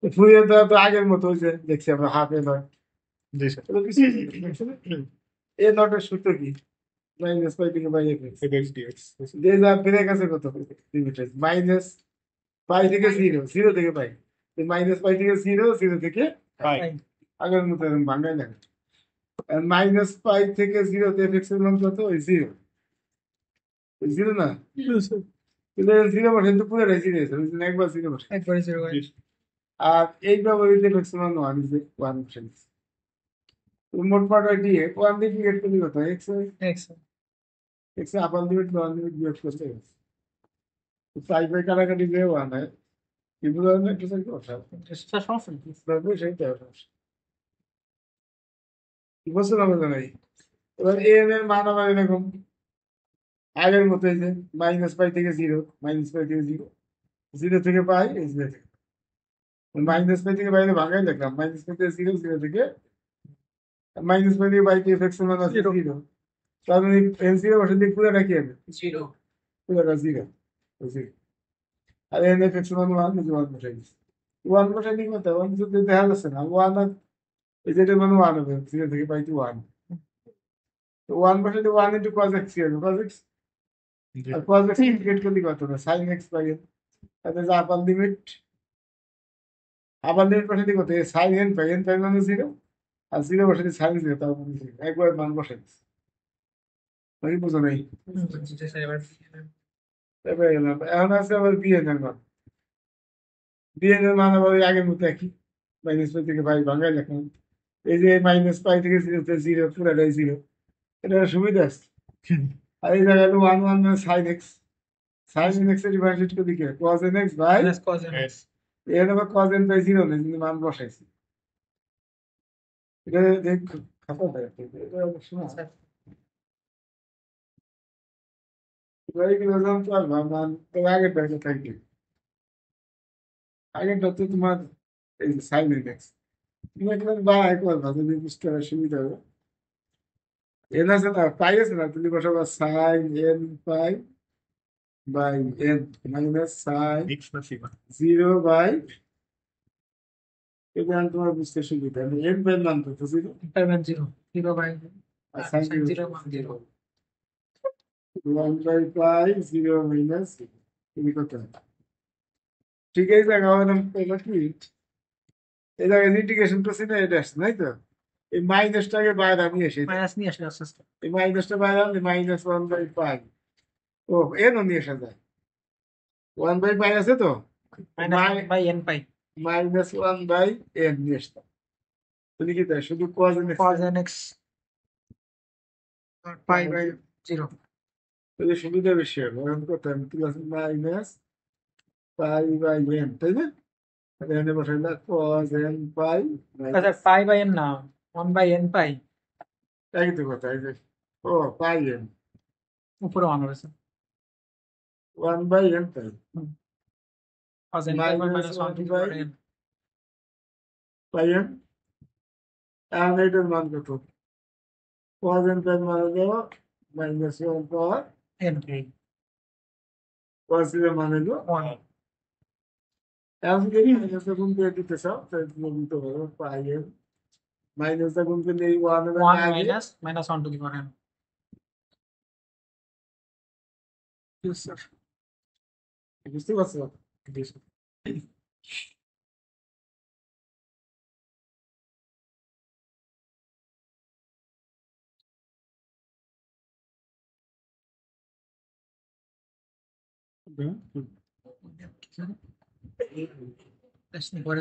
ফুরিয়ে দেওয়া তো আগের মতো ওই যে দেখছি আমরা হাফ এ নয়। জি স্যার। এগুলো কিছু এ নটের সূত্র কি? মাইনাস পাই থেকে by F X. X dx. যে যা ব্রেক আছে কত লিমিটেড মাইনাস পাই থেকে জিরো, জিরো থেকে পাই। মাইনাস পাই থেকে জিরো, জিরো থেকে পাই। আগের মতো এরকম ভাঙাই লাগে। মাইনাস পাই থেকে জিরোতে এফ এক্স এর মান কত? ওই জিরো, ওই জিরো না? কিন্তু জিরো বসে তো পুরোটাই জিরো হয়েছে, ওই জন্য একবার জিরো বসে। একবারে জিরো হয়। আর এই ব্যবহৃত এফ এক্স এর মান ওয়ান ইজ ওয়ান বসে দিচ্ছে। মোট পাট হয় ডি ওয়ান দিয়ে ডিভাইড করলে কত? এক্স এক্স এক্স আপার লিমিট লোয়ার লিমিট বিয়োগ করতে গেছে। পাই পাই কাটাকাটি যে ওয়ান হয়, এগুলো একটু সাইড বসা স্যার সমস্যা নেই। তারপরে সেইটা সমস্যা। বুঝতে পারবে নাই? এবার এ এন এর মান আমার এরকম আগের মতো, এই যে মাইনাস পাই থেকে জিরো, মাইনাস পাই থেকে জিরো, জিরো থেকে পাই, এই জিরো থেকে মাইনাস পাই থেকে বাইরে ভাঙাই দেখলাম, মাইনাস পাই থেকে জিরো, জিরো থেকে মাইনাস পাই থেকে বাইরে এফ এক্স এর মান আছে Zero. জিরো। তার মানে এন জিরো বসে দিয়ে পুরোটা কি হবে? জিরো। পুরোটা জিরো, জিরো। আর এন এফ এক্স এর মান ওয়ান, এই যে ওয়ান বসাই দিচ্ছি। ওয়ান বসাই দিই কত? ওয়ান যদি দেখা যাচ্ছে না, ওয়ান আর এই যেটার মান ওয়ান হবে, জিরো থেকে পাই টু ওয়ান। তো ওয়ান বসাই দিয়ে ওয়ান ইন্টু কজ এক্স হবে, কজ এক্স। জি। আর কজ এক্স ইন্টিগ্রেট করলে কত হবে? সাইন এক্স পাই। তাহলে যে আপার লিমিট, আপার লিমিট বসাই দিয়ে কত? সাইন এন পাই, এন পাই মানে জিরো, আর জিরো বসাই দিয়ে সাইন জিরো, তার মানে জিরো, একবার মান বসাই দিচ্ছি। নাকি বুঝো নাই? এবার এলাম, এখন আছে আবার বিএন এর মান। বিএন এর মান আবার ওই আগের মতো একই, মাইনাস পাই থেকে পাই ভাঙাই লেখলাম। এই যে মাইনাস পাই থেকে জিরোতে জিরো, পুরাটাই জিরো, এটা সুবিধা আছে। আর এই জায়গায় ওয়ান ওয়ান মানে সাইন এক্স, সাইন এক্স এর ডিভাইডেড করে দিকে cos N X by minus cos N S. এর আবার কজ এন বাই জিরো নেই, কিন্তু মান বসাইছি। এটা দেখ খাতা দেয়, এটা অবশ্য না। স্যার এবারে কি বললাম, পারবা মান তো আগের টাইমে থাকবে, আগেরটা তো তোমার এই যে সাইন এক্স, তুমি একদম বাড়াই করবা যদি বুঝতে পারার সুবিধা হবে। এন আছে না, পাই আছে না, তুমি বসাবা sine n pi by n minus sine x না সিগমা। জিরো বাই, এবার তোমার বুঝতে সুবিধা হবে। এন পাই মান তো জিরো, পাইবেন জিরো। জিরো বাই আর সাইন সাইন জিরো মান zero. One by pi zero minus তুমি কত? ঠিক আছে, জায়গা হবে এটা কি, এই জায়গায় ইন্টিগ্রেশন করছি না, এটা আসছে নাই তো, এই মাইনাসটাকে বাইরে আমি এসে মাইনাস নিয়ে আসলে আস্তে আস্তে। এই মাইনাসটা বাইরে আনলে মাইনাস ওয়ান বাই পাই, ও এনও নিয়ে আসা যায়, ওয়ান বাই পাই আছে তো, minus by n pi. Minus one by n নিয়ে আসতাম, তুমি কি তাই শুধু cos n cos N x pi by zero. তাহলে সুবিধা বেশি হবে, এখন কত plus minus pi by n, তাই না? তাহলে এখানে বসাই না কজ এন পাই, আচ্ছা পাই বাই এন না, ওয়ান বাই এন পাই। একই তো কথা, এই যে ও পাই এন, উপরে ওয়ান রয়েছে। One by n pi cos n pi minus minus one one to the by power n. Pi n. এখন এইটার মান কত? cos n প্রাইম মানে হলো minus one power n cos এর মানে হলো ওয়ান। এখন যদি মাইনাসটা গুণ করে দিতে চাও তাহলে তুমি দিতে পারো পাই এন, মাইনাসটা গুণ করলে এই ওয়ান এর ওয়ান আগে, minus minus one to the power N. বুঝতে পারছো? পরে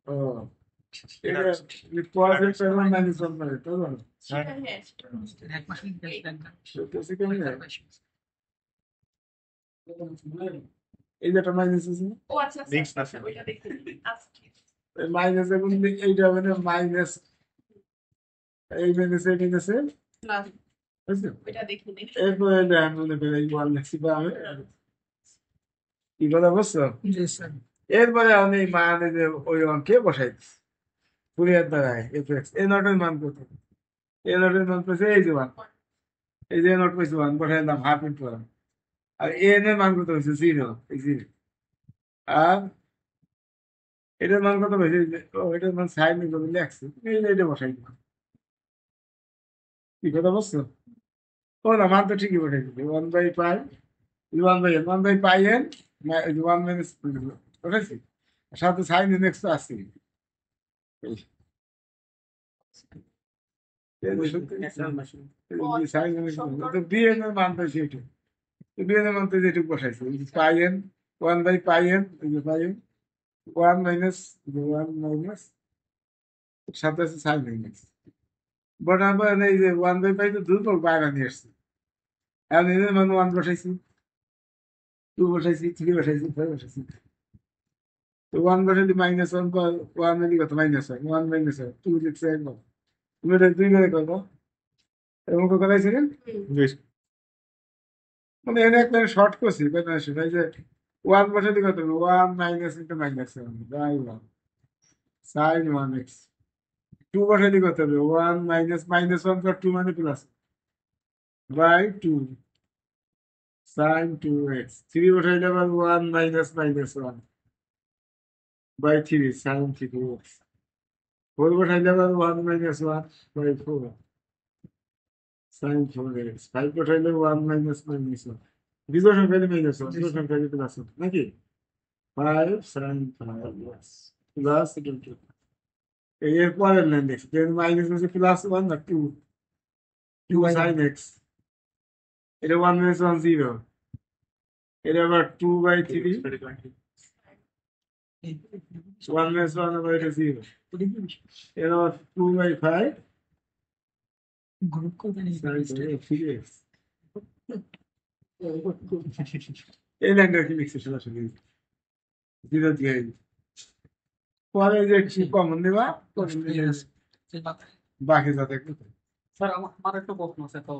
ও এটা cos এর প্রাইম মাইনাস ওয়ান মানে তো না, এক মাস সেটা কেমন হয়? এই যেটা মাইনাস আছে না, ও আচ্ছা আচ্ছা এক্স না আচ্ছা, সিগমা। ওইটা দেখতে দিবি। আচ্ছা ঠিক আছে। মাইনাস এখন এইটা হবে না, মাইনাস এই মাইনাস এই মাইনাসে, না বুঝছো? ওইটা দেখিনি। এরপরে এটা মনে করে এই ওয়ান লিখছি বা আমি কি কথা বুঝছো? জি স্যার। এরপরে আমি মানে যে ওই অঙ্কে বসাই দিচ্ছি ফুরিয়ার দ্বারায় এফ এক্স, এ নটের মান কত? এ নটের মান পেয়েছে এই যে ওয়ান, এই যে নট পেয়েছে ওয়ান, বসাই দিলাম হাফ ইন্টু ওয়ান। আর এন এর মান কত হয়েছে? জিরো, এই জিরো। আর এটার মান কত বেশি এটার মান সাইন কত লেখছে এটা বসাই দিলাম কি কথা বলছো ও না মান তো ঠিকই বসাই দিবে 1/পাই 1/পাই এন 1 মাইনাস বসাইছি সাথে সাইন নেক্সট আছে সাইন বিএন এর মান পাইছি এটা বিএন এর মান তো যেটুকু বসাইছি পাই N 1/পাই N pi N 1 minus সাথে আছে সাইন নেক্সট বট আবার এই যে 1/পাই তো দুটো বাইরে নিয়ে আসছে এখন এদের মান 1 বসাইছি 2 বসাইছি 3 বসাইছি 4 বসাইছি তো 1 বসাইলে -1 পর 1 এর কত -1 1 -1 2 লিখছে একবার তুমি এটা 2 করে করবো এরকম করে করাইছিলেন জি মানে এনে একটা শর্ট করছি কেন সেটা যে 1 বসাইলে কত হবে 1 minus into -1 by 1 sine 1x 2 বসাইলে কত হবে 1 -1 পর 2 মানে প্লাস বাই 2 সাইন 2x 3 বসাইলে আবার 1 -1 by 3 sin 3x 4 বসাইলে আবার 1 -1 by 4 sin 4x 5 বসাইলে 1 -1 বিজোড় সংখ্যা হলে -1 জোড় সংখ্যা হলে প্লাস নাকি 5 sin 5x প্লাস এর পরের লাইন দেখছি যেন মাইনাস হচ্ছে প্লাস 1 না 2 2 sin x এটা 1 -1 0 এটা আবার 2/3 1 -1 আবার এটা 0 এটা আবার 2/5 গ্রুপ করবেন এই এই লাইনটা কি লিখছে সরাসরি 0 দিয়ে পরে যে কি কমন দেবা বাকি যা দেখবে স্যার আমার একটা প্রশ্ন আছে তো